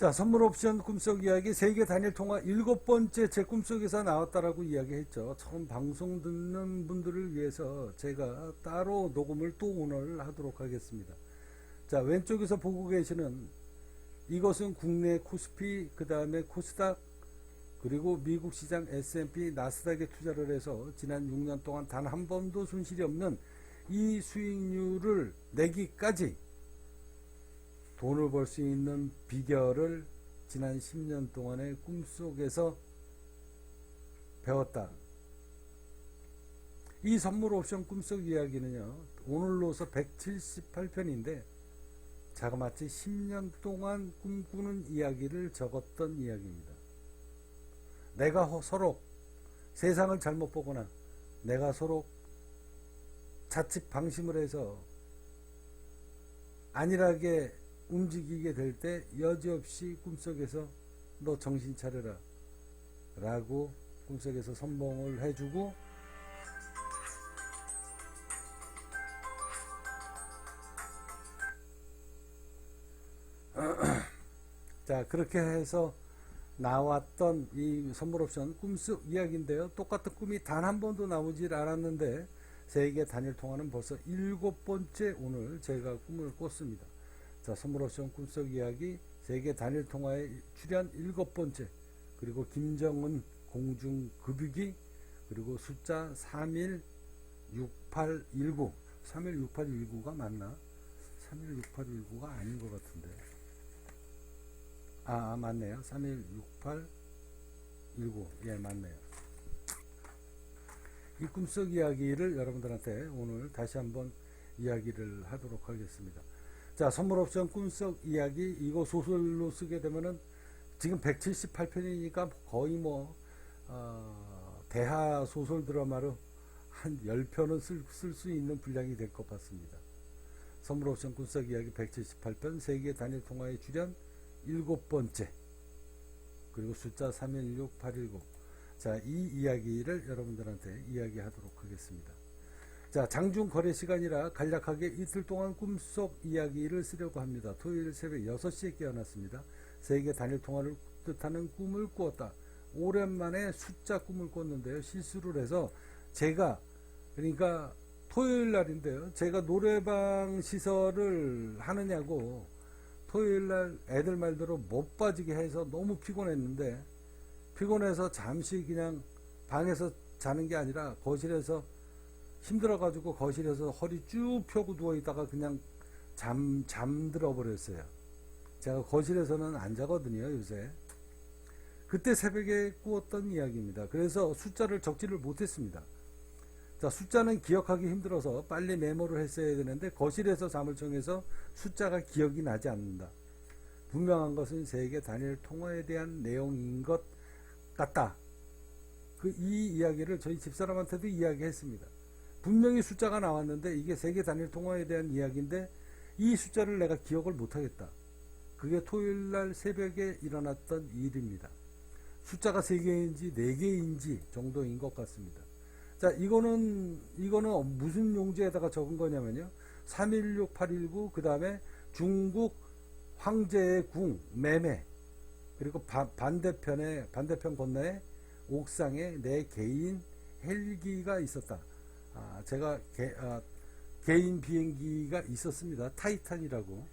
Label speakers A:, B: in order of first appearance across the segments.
A: 자, 선물 옵션 꿈속 이야기 세계 단일 통화 7번째 제 꿈속에서 나왔다라고 이야기했죠. 처음 방송 듣는 분들을 위해서 제가 따로 녹음을 또 오늘 하도록 하겠습니다. 자, 왼쪽에서 보고 계시는 이것은 국내 코스피, 그 다음에 코스닥, 그리고 미국 시장 S&P, 나스닥에 투자를 해서 지난 6년 동안 단 한 번도 손실이 없는 이 수익률을 내기까지 돈을 벌 수 있는 비결을 지난 10년 동안의 꿈속에서 배웠다. 이 선물 옵션 꿈속 이야기는요, 오늘로서 178편인데 자그마치 10년 동안 꿈꾸는 이야기를 적었던 이야기입니다. 내가 서로 세상을 잘못 보거나 내가 서로 자칫 방심을 해서 안일하게 움직이게 될 때 여지없이 꿈속에서 너 정신 차려라 라고 꿈속에서 선봉을 해주고, 자, 그렇게 해서 나왔던 이 선물 옵션 꿈속 이야기인데요. 똑같은 꿈이 단 한 번도 나오질 않았는데 세계 단일 통화는 벌써 7번째 오늘 제가 꿈을 꿨습니다. 자, 선물 옵션 꿈속 이야기 세계 단일 통화에 출연 7번째, 그리고 김정은 공중급유기, 그리고 숫자 316819. 316819가 맞나? 316819가 아닌 것 같은데. 맞네요. 316819. 예, 맞네요. 이 꿈속 이야기를 여러분들한테 오늘 다시 한번 이야기를 하도록 하겠습니다. 자, 선물 옵션 꿈속 이야기, 이거 소설로 쓰게 되면은 지금 178편이니까 거의 대하 소설 드라마로 한 10편은 쓸 수 있는 분량이 될 것 같습니다. 선물 옵션 꿈속 이야기 178편, 세계 단일 통화에 출연 7번째, 그리고 숫자 316819. 자, 이 이야기를 여러분들한테 이야기하도록 하겠습니다. 자, 장중 거래 시간이라 간략하게 이틀 동안 꿈속 이야기를 쓰려고 합니다. 토요일 새벽 6시에 깨어났습니다. 세계 단일 통화를 뜻하는 꿈을 꾸었다. 오랜만에 숫자 꿈을 꿨는데요. 실수를 해서 제가, 그러니까 토요일 날인데요, 제가 노래방 시설을 하느냐고 토요일 날 애들 말대로 못 빠지게 해서 너무 피곤했는데, 피곤해서 잠시 그냥 방에서 자는 게 아니라 거실에서 힘들어가지고 거실에서 허리 쭉 펴고 누워있다가 그냥 잠들어 버렸어요. 제가 거실에서는 안 자거든요, 요새. 그때 새벽에 꾸었던 이야기입니다. 그래서 숫자를 적지를 못했습니다. 자, 숫자는 기억하기 힘들어서 빨리 메모를 했어야 되는데 거실에서 잠을 청해서 숫자가 기억이 나지 않는다. 분명한 것은 세계 단일 통화에 대한 내용인 것 같다. 이 이야기를 저희 집사람한테도 이야기했습니다. 분명히 숫자가 나왔는데 이게 세계 단일 통화에 대한 이야기인데 이 숫자를 내가 기억을 못하겠다. 그게 토요일날 새벽에 일어났던 일입니다. 숫자가 3개인지 4개인지 정도인 것 같습니다. 자, 이거는 무슨 용지에다가 적은 거냐면요, 316819, 그 다음에 중국 황제의 궁 매매, 그리고 반대편 건너에 옥상에 내 개인 헬기가 있었다. 제가 개인 비행기가 있었습니다. 타이탄이라고.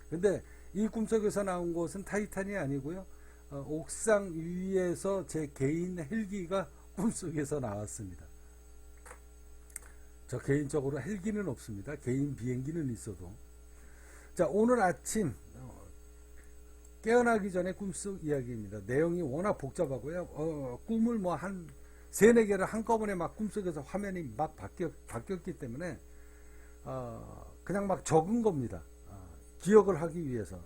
A: 근데 이 꿈속에서 나온 것은 타이탄이 아니고요, 옥상 위에서 제 개인 헬기가 꿈속에서 나왔습니다. 저 개인적으로 헬기는 없습니다. 개인 비행기는 있어도. 자, 오늘 아침 깨어나기 전에 꿈속 이야기입니다. 내용이 워낙 복잡하고요. 꿈을 한 3-4개를 한꺼번에 막 꿈속에서 화면이 막 바뀌었기 때문에 그냥 막 적은 겁니다. 기억을 하기 위해서.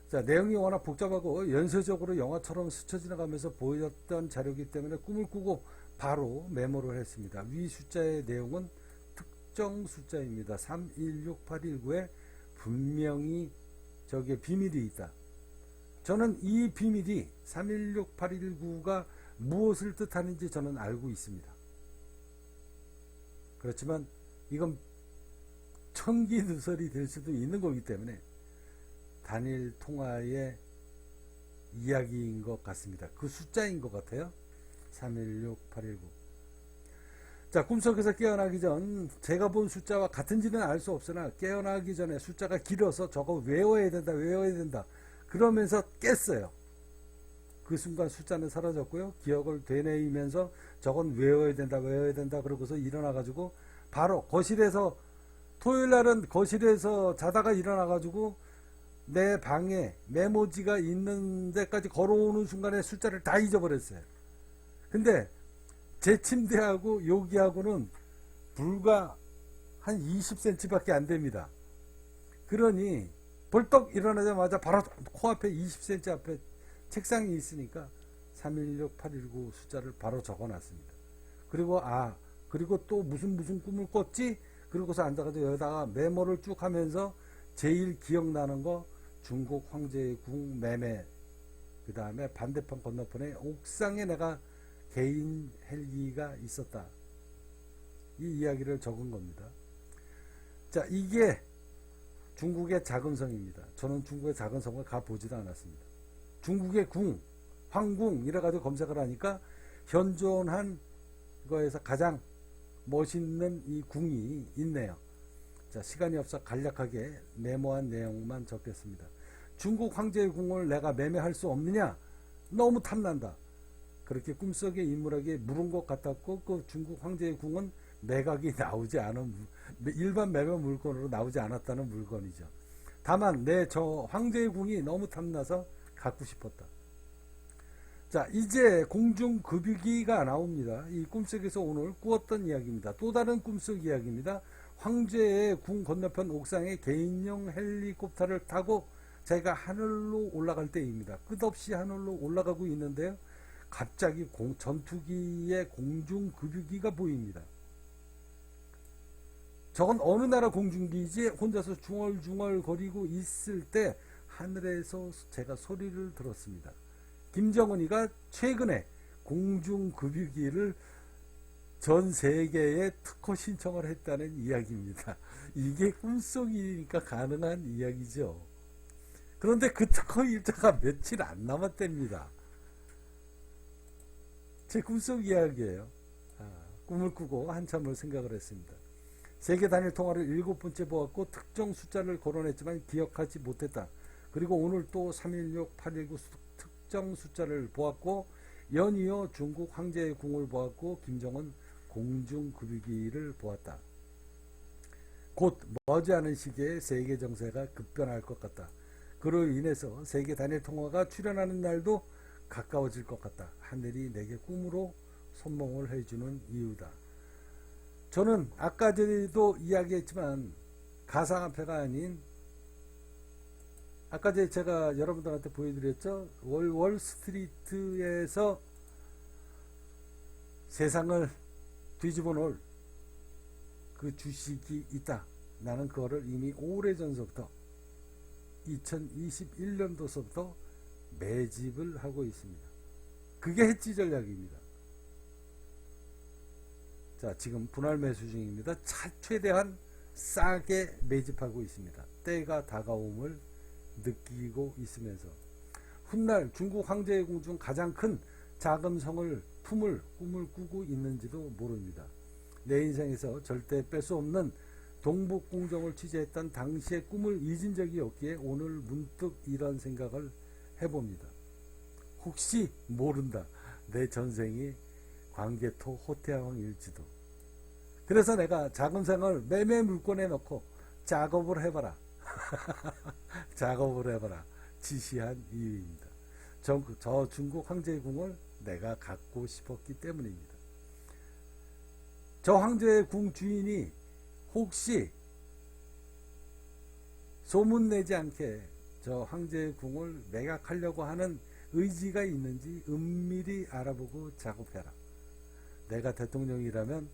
A: 자, 내용이 워낙 복잡하고 연쇄적으로 영화처럼 스쳐 지나가면서 보였던 자료이기 때문에 꿈을 꾸고 바로 메모를 했습니다. 위 숫자의 내용은 특정 숫자입니다. 316819에 분명히 저기에 비밀이 있다. 저는 이 비밀이 316819가 무엇을 뜻하는지 저는 알고 있습니다. 그렇지만 이건 천기누설이 될 수도 있는 거기 때문에 단일 통화의 이야기인 것 같습니다. 그 숫자인 것 같아요. 316819. 자, 꿈속에서 깨어나기 전 제가 본 숫자와 같은지는 알 수 없으나 깨어나기 전에 숫자가 길어서 저거 외워야 된다, 외워야 된다 그러면서 깼어요. 그 순간 숫자는 사라졌고요. 기억을 되뇌이면서 저건 외워야 된다, 외워야 된다 그러고서 일어나가지고 바로 거실에서, 토요일날은 거실에서 자다가 일어나가지고 내 방에 메모지가 있는 데까지 걸어오는 순간에 숫자를 다 잊어버렸어요. 근데 제 침대하고 여기하고는 불과 한 20cm 밖에 안 됩니다. 그러니 벌떡 일어나자마자 바로 코앞에 20cm 앞에 책상이 있으니까 316819 숫자를 바로 적어놨습니다. 그리고 또 무슨 꿈을 꿨지? 그러고서 앉아가지고 여기다가 메모를 쭉 하면서 제일 기억나는 거 중국 황제의 궁 매매, 그 다음에 반대편 건너편에 옥상에 내가 개인 헬기가 있었다, 이 이야기를 적은 겁니다. 자, 이게 중국의 작은 성입니다. 저는 중국의 작은 성을 가보지도 않았습니다. 중국의 궁, 황궁 이래가지고 검색을 하니까 현존한 거에서 가장 멋있는 이 궁이 있네요. 자, 시간이 없어 간략하게 메모한 내용만 적겠습니다. 중국 황제의 궁을 내가 매매할 수 없느냐? 너무 탐난다. 그렇게 꿈속의 인물에게 물은 것 같았고, 그 중국 황제의 궁은 매각이 나오지 않은, 일반 매매 물건으로 나오지 않았다는 물건이죠. 다만 저 황제의 궁이 너무 탐나서 갖고 싶었다. 자, 이제 공중급유기가 나옵니다. 이 꿈속에서 오늘 꾸었던 이야기입니다. 또 다른 꿈속 이야기입니다. 황제의 궁 건너편 옥상에 개인용 헬리콥터를 타고 제가 하늘로 올라갈 때입니다. 끝없이 하늘로 올라가고 있는데요. 갑자기 전투기의 공중급유기가 보입니다. 저건 어느 나라 공중기지? 혼자서 중얼중얼 거리고 있을 때 하늘에서 제가 소리를 들었습니다. 김정은이가 최근에 공중급유기를 전 세계에 특허 신청을 했다는 이야기입니다. 이게 꿈속이니까 가능한 이야기죠. 그런데 그 특허 일자가 며칠 안 남았답니다. 제 꿈속 이야기예요. 꿈을 꾸고 한참을 생각을 했습니다. 세계 단일 통화를 7번째 보았고 특정 숫자를 거론했지만 기억하지 못했다. 그리고 오늘 또 316819 특정 숫자를 보았고 연이어 중국 황제의 궁을 보았고 김정은 공중급유기를 보았다. 곧 머지않은 시기에 세계 정세가 급변할 것 같다. 그로 인해서 세계 단일 통화가 출현하는 날도 가까워질 것 같다. 하늘이 내게 꿈으로 선몽을 해주는 이유다. 저는 아까 전에도 이야기했지만 가상화폐가 아닌, 아까 제가 여러분들한테 보여드렸죠. 월스트리트에서 세상을 뒤집어 놓을 그 주식이 있다. 나는 그거를 이미 오래전서부터 2021년도서부터 매집을 하고 있습니다. 그게 해지 전략입니다. 자, 지금 분할 매수 중입니다. 최대한 싸게 매집하고 있습니다. 때가 다가옴을 느끼고 있으면서 훗날 중국 황제의 궁 중 가장 큰 자금성을 품을 꿈을 꾸고 있는지도 모릅니다. 내 인생에서 절대 뺄 수 없는 동북공정을 취재했던 당시의 꿈을 잊은 적이 없기에 오늘 문득 이런 생각을 해봅니다. 혹시 모른다. 내 전생이 광개토 호태왕일지도. 그래서 내가 자금성을 매매 물건에 넣고 작업을 해봐라. 작업을 해봐라. 지시한 이유입니다. 저 중국 황제의 궁을 내가 갖고 싶었기 때문입니다. 저 황제의 궁 주인이 혹시 소문내지 않게 저 황제의 궁을 매각하려고 하는 의지가 있는지 은밀히 알아보고 작업해라. 내가 대통령이라면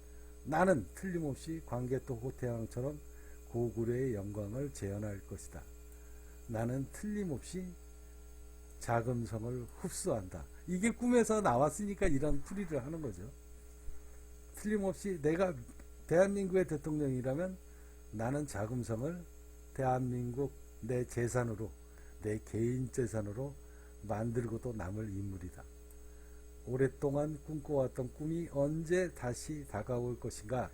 A: 나는 틀림없이 광개토 호태왕처럼 고구려의 영광을 재현할 것이다. 나는 틀림없이 자금성을 흡수한다. 이게 꿈에서 나왔으니까 이런 풀이를 하는 거죠. 틀림없이 내가 대한민국의 대통령이라면 나는 자금성을 대한민국 내 재산으로 내 개인 재산으로 만들고도 남을 인물이다. 오랫동안 꿈꿔왔던 꿈이 언제 다시 다가올 것인가.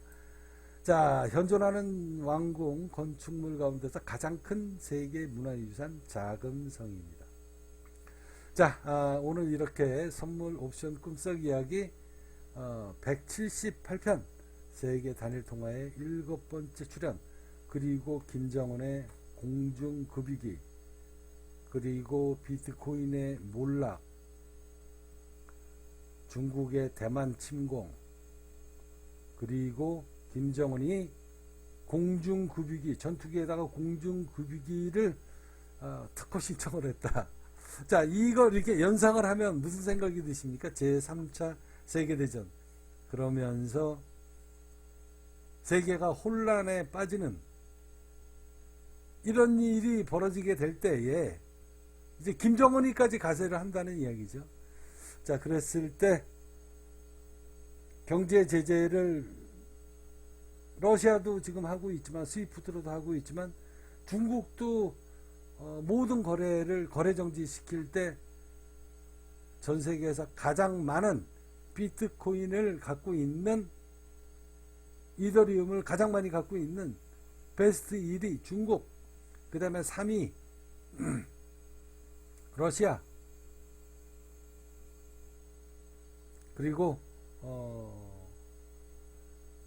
A: 자, 현존하는 왕궁 건축물 가운데서 가장 큰 세계 문화유산 자금성입니다. 자, 오늘 이렇게 선물 옵션 꿈속 이야기 178편 세계 단일 통화의 7번째 출연, 그리고 김정은의 공중급유기, 그리고 비트코인의 몰락, 중국의 대만 침공, 그리고 김정은이 공중급유기, 전투기에다가 공중급유기를 특허 신청을 했다. 자, 이걸 이렇게 연상을 하면 무슨 생각이 드십니까? 제3차 세계대전. 그러면서 세계가 혼란에 빠지는 이런 일이 벌어지게 될 때에 이제 김정은이까지 가세를 한다는 이야기죠. 자, 그랬을 때 경제 제재를 러시아도 지금 하고 있지만, 스위프트로도 하고 있지만, 중국도 모든 거래를 거래 정지시킬 때 전 세계에서 가장 많은 비트코인을 갖고 있는, 이더리움을 가장 많이 갖고 있는 베스트 1위 중국, 그 다음에 3위 러시아, 그리고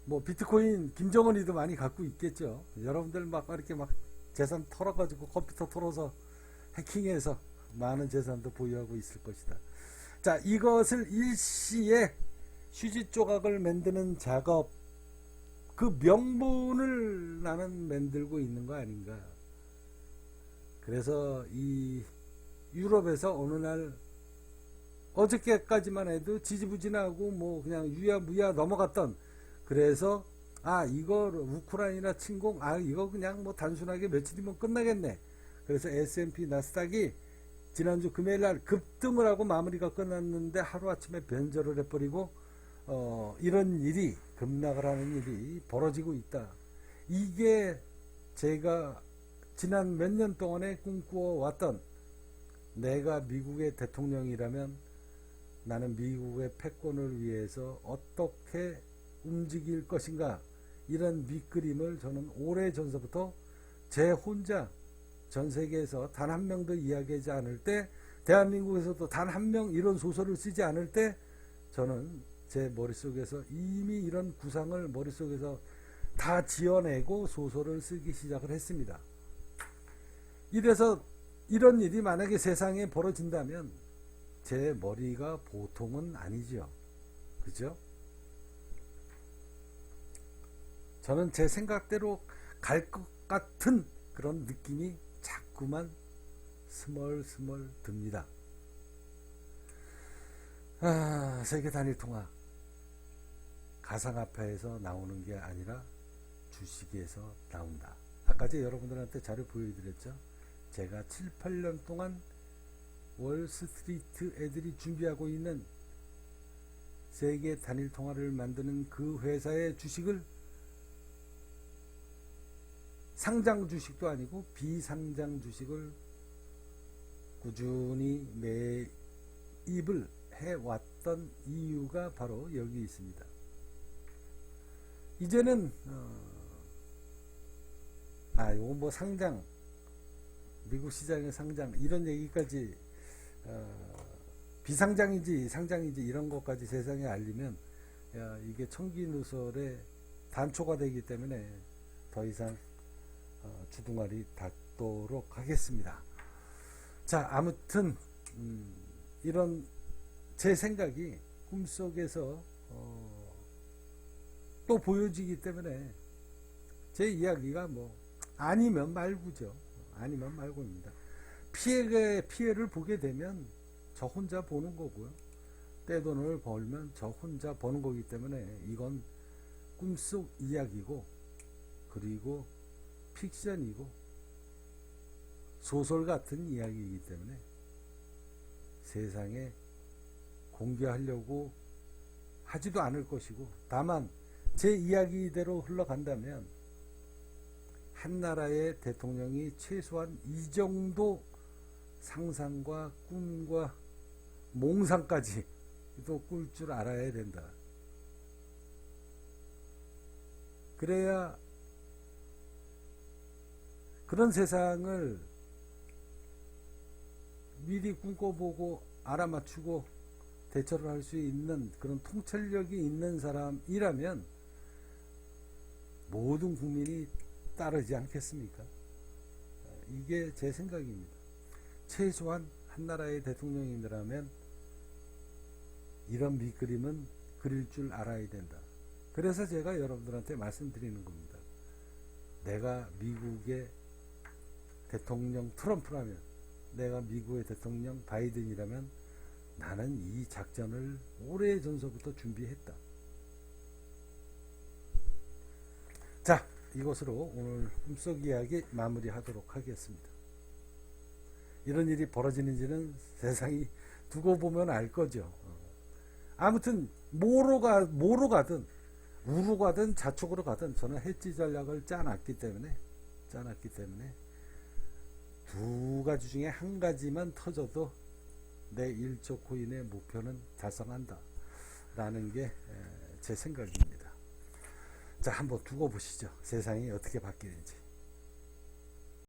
A: 뭐 비트코인 김정은이도 많이 갖고 있겠죠. 여러분들 막 이렇게 막 재산 털어가지고 컴퓨터 털어서 해킹해서 많은 재산도 보유하고 있을 것이다. 자, 이것을 일시에 휴지 조각을 만드는 작업, 그 명분을 나는 만들고 있는 거 아닌가. 그래서 이 유럽에서 어느 날 어저께까지만 해도 지지부진하고 뭐 그냥 유야무야 넘어갔던, 그래서 이거 우크라이나 침공, 이거 그냥 뭐 단순하게 며칠이면 끝나겠네. 그래서 S&P 나스닥이 지난주 금요일날 급등을 하고 마무리가 끝났는데 하루아침에 변절을 해버리고 이런 일이, 급락을 하는 일이 벌어지고 있다. 이게 제가 지난 몇 년 동안에 꿈꾸어왔던, 내가 미국의 대통령이라면 나는 미국의 패권을 위해서 어떻게 움직일 것인가, 이런 밑그림을 저는 오래전서부터 제 혼자 전 세계에서 단 한 명도 이야기하지 않을 때, 대한민국에서도 단 한 명 이런 소설을 쓰지 않을 때, 저는 제 머릿속에서 이미 이런 구상을 머릿속에서 다 지어내고 소설을 쓰기 시작을 했습니다. 이래서 이런 일이 만약에 세상에 벌어진다면 제 머리가 보통은 아니죠. 그죠? 저는 제 생각대로 갈 것 같은 그런 느낌이 자꾸만 스멀스멀 듭니다. 세계 단일 통화, 가상화폐에서 나오는 게 아니라 주식에서 나온다. 아까 제가 여러분들한테 자료 보여드렸죠. 제가 7, 8년 동안 월스트리트 애들이 준비하고 있는 세계 단일 통화를 만드는 그 회사의 주식을, 상장 주식도 아니고 비상장 주식을 꾸준히 매입을 해왔던 이유가 바로 여기 있습니다. 이제는 요거 뭐 상장, 미국 시장의 상장, 이런 얘기까지 비상장인지 상장인지 이런 것까지 세상에 알리면 이게 청기누설의 단초가 되기 때문에 더 이상 주둥아리 닫도록 하겠습니다. 자, 아무튼 이런 제 생각이 꿈속에서 또 보여지기 때문에 제 이야기가 뭐 아니면 말고죠. 아니면 말고입니다. 피해를 보게 되면 저 혼자 보는 거고요. 떼돈을 벌면 저 혼자 버는 거기 때문에 이건 꿈속 이야기고, 그리고 픽션이고 소설 같은 이야기이기 때문에 세상에 공개하려고 하지도 않을 것이고, 다만 제 이야기대로 흘러간다면 한 나라의 대통령이 최소한 이 정도 상상과 꿈과 몽상까지 또 꿀 줄 알아야 된다. 그래야 그런 세상을 미리 꿈꿔보고 알아맞추고 대처를 할 수 있는 그런 통찰력이 있는 사람이라면 모든 국민이 따르지 않겠습니까? 이게 제 생각입니다. 최소한 한 나라의 대통령이라면 이런 밑그림은 그릴 줄 알아야 된다. 그래서 제가 여러분들한테 말씀드리는 겁니다. 내가 미국의 대통령 트럼프라면, 내가 미국의 대통령 바이든이라면 나는 이 작전을 오래전서부터 준비했다. 자, 이것으로 오늘 꿈속 이야기 마무리하도록 하겠습니다. 이런 일이 벌어지는지는 세상이 두고 보면 알 거죠. 아무튼 뭐로 가든 우로 가든 좌측으로 가든 저는 해지 전략을 짜놨기 때문에 두 가지 중에 한 가지만 터져도 내 1조 코인의 목표는 달성한다 라는 게 제 생각입니다. 자, 한번 두고 보시죠. 세상이 어떻게 바뀌는지.